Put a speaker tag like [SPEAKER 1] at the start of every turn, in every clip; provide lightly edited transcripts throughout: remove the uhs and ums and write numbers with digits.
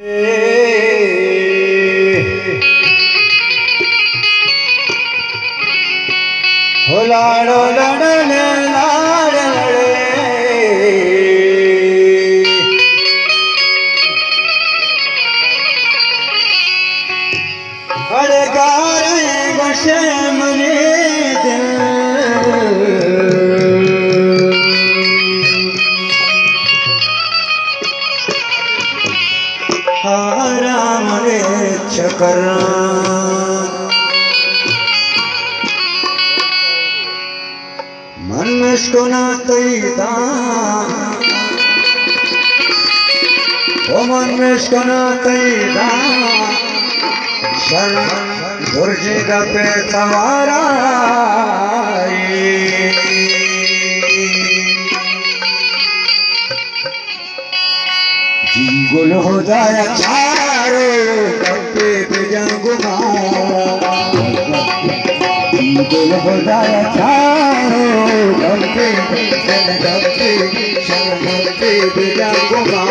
[SPEAKER 1] हो लाडो लडले लाड लडे अड़गारे बसे मने दिल राम रे चकर मन में इसको ना तैदा ओ मन में इसको ना तैदा शरण दुर्जी का पे सवारा गुल हो जाए चारो गप्पे पे जाऊंगा गुल हो जाए चारो गप्पे पे जाऊंगा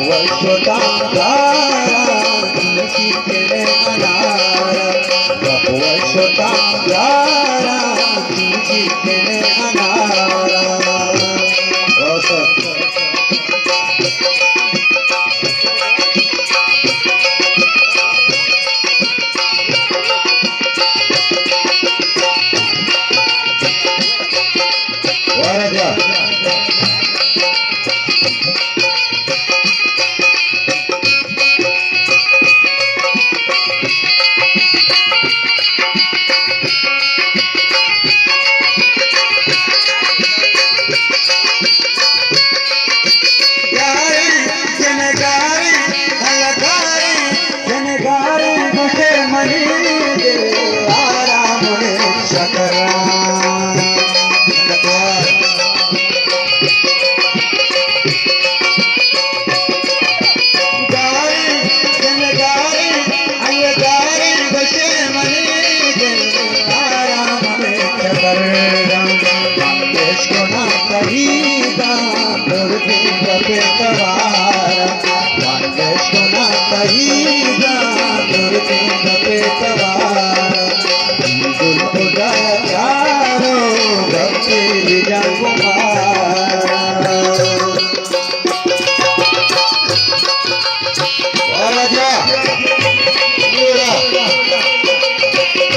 [SPEAKER 1] वर्षोता वर्षोता जा